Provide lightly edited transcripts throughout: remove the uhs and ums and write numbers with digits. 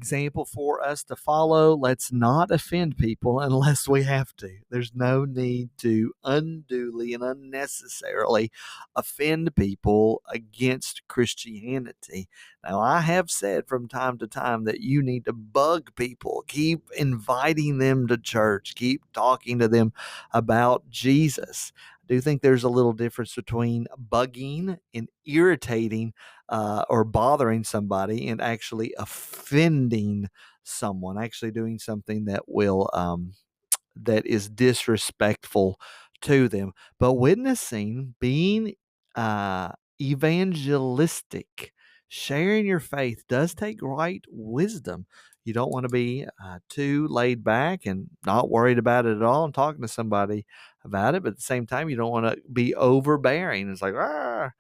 example for us to follow. Let's not offend people unless we have to. There's no need to unduly and unnecessarily offend people against Christianity. Now, I have said from time to time that you need to bug people, keep inviting them to church, keep talking to them about Jesus. I do think there's a little difference between bugging and irritating or bothering somebody and actually offending someone, actually doing something that will that is disrespectful to them. But witnessing, being evangelistic, sharing your faith does take right wisdom. You don't want to be too laid back and not worried about it at all and talking to somebody about it. But at the same time, you don't want to be overbearing. It's like, ah.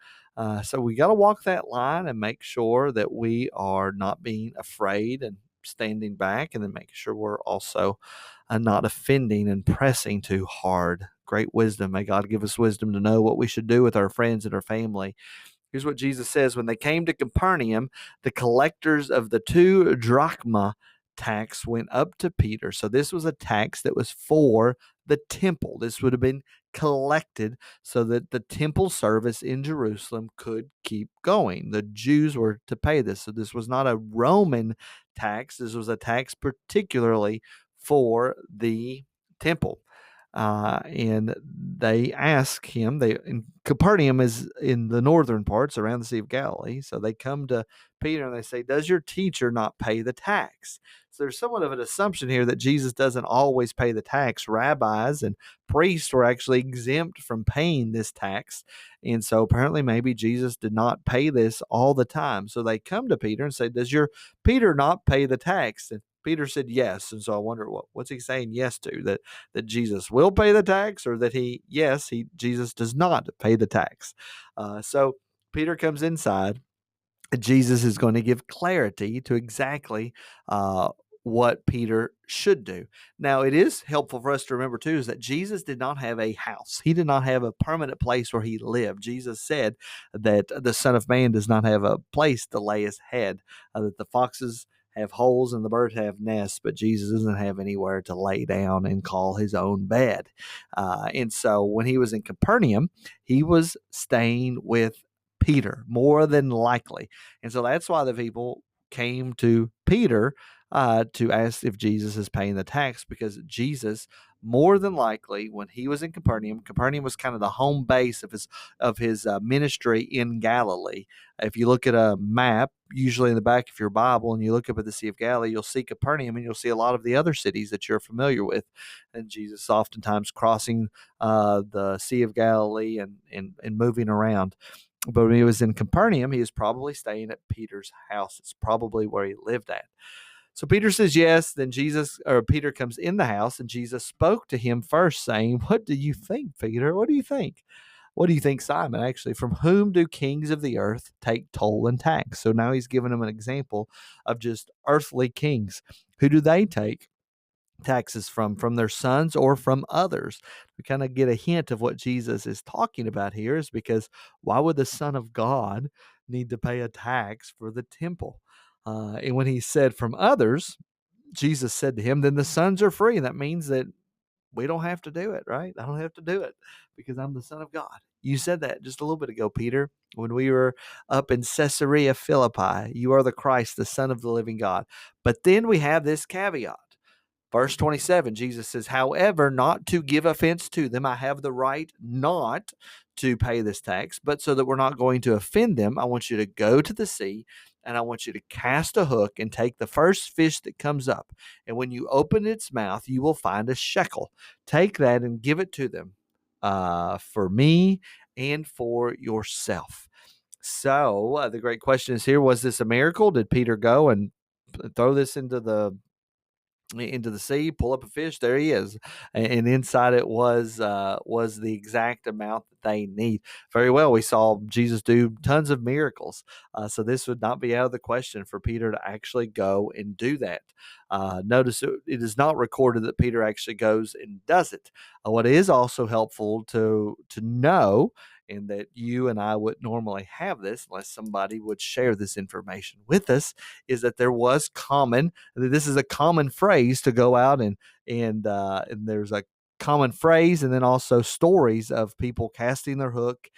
So we got to walk that line and make sure that we are not being afraid and standing back, and then making sure we're also not offending and pressing too hard. Great wisdom. May God give us wisdom to know what we should do with our friends and our family. Here's what Jesus says. When they came to Capernaum, the collectors of the 2 drachma tax went up to Peter. So this was a tax that was for the temple. This would have been collected so that the temple service in Jerusalem could keep going. The Jews were to pay this. So this was not a Roman tax. This was a tax particularly for the temple. And they ask him, Capernaum is in the northern parts around the Sea of Galilee. So they come to Peter and they say, does your teacher not pay the tax? So there's somewhat of an assumption here that Jesus doesn't always pay the tax. Rabbis and priests were actually exempt from paying this tax. And so apparently maybe Jesus did not pay this all the time. So they come to Peter and say, does your Peter not pay the tax? And Peter said yes. And so I wonder what's he saying yes to? That Jesus will pay the tax, or that Jesus does not pay the tax. So Peter comes inside. Jesus is going to give clarity to exactly what Peter should do. Now, it is helpful for us to remember, too, is that Jesus did not have a house. He did not have a permanent place where he lived. Jesus said that the Son of Man does not have a place to lay his head, that the foxes have holes and the birds have nests, but Jesus doesn't have anywhere to lay down and call his own bed. And so when he was in Capernaum, he was staying with Peter, more than likely. And so that's why the people came to Peter to ask if Jesus is paying the tax, because Jesus, more than likely, when he was in Capernaum was kind of the home base of his ministry in Galilee. If you look at a map, usually in the back of your Bible, and you look up at the Sea of Galilee, you'll see Capernaum, and you'll see a lot of the other cities that you're familiar with. And Jesus oftentimes crossing the Sea of Galilee and moving around. But when he was in Capernaum, he was probably staying at Peter's house. It's probably where he lived at. So Peter says yes. Then Peter comes in the house, and Jesus spoke to him first, saying, "What do you think, Peter? What do you think? What do you think, Simon? Actually, from whom do kings of the earth take toll and tax?" So now he's giving him an example of just earthly kings. Who do they take taxes from their sons or from others? We kind of get a hint of what Jesus is talking about here, is because why would the Son of God need to pay a tax for the temple? And when he said from others, Jesus said to him, then the sons are free. That means that we don't have to do it, right? I don't have to do it because I'm the Son of God. You said that just a little bit ago, Peter, when we were up in Caesarea Philippi. You are the Christ, the Son of the living God. But then we have this caveat. Verse 27, Jesus says, however, not to give offense to them, I have the right not to pay this tax, but so that we're not going to offend them, I want you to go to the sea, and I want you to cast a hook and take the first fish that comes up. And when you open its mouth, you will find a shekel. Take that and give it to them for me and for yourself. So the great question is here, was this a miracle? Did Peter go and throw this into the sea, pull up a fish? There he is, and inside it was the exact amount that they need. Very well, we saw Jesus do tons of miracles, so this would not be out of the question for Peter to actually go and do that. Notice it is not recorded that Peter actually goes and does it. What is also helpful to know and that you and I would normally have this unless somebody would share this information with us, is that there was common, this is a common phrase to go out and there's a common phrase and then also stories of people casting their hook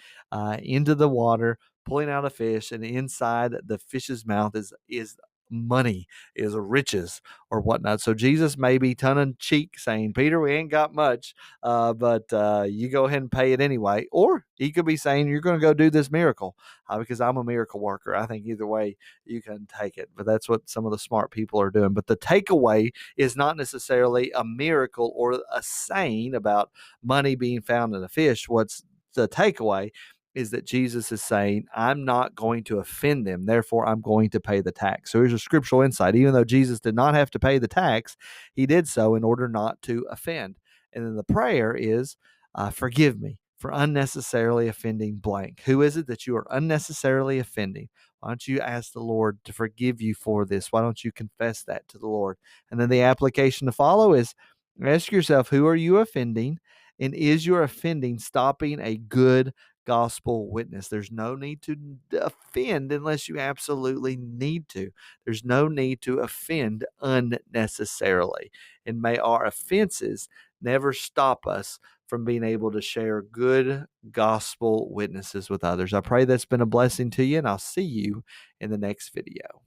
into the water, pulling out a fish, and inside the fish's mouth is money, is riches or whatnot. So Jesus may be tongue in cheek saying, Peter, we ain't got much, but you go ahead and pay it anyway. Or he could be saying, you're going to go do this miracle because I'm a miracle worker. I think either way you can take it. But that's what some of the smart people are doing. But the takeaway is not necessarily a miracle or a saying about money being found in a fish. What's the takeaway is that Jesus is saying, I'm not going to offend them, therefore I'm going to pay the tax. So here's a scriptural insight. Even though Jesus did not have to pay the tax, he did so in order not to offend. And then the prayer is, forgive me for unnecessarily offending blank. Who is it that you are unnecessarily offending? Why don't you ask the Lord to forgive you for this? Why don't you confess that to the Lord? And then the application to follow is, ask yourself, who are you offending? And is your offending stopping a good gospel witness? There's no need to offend unless you absolutely need to. There's no need to offend unnecessarily. And may our offenses never stop us from being able to share good gospel witnesses with others. I pray that's been a blessing to you, and I'll see you in the next video.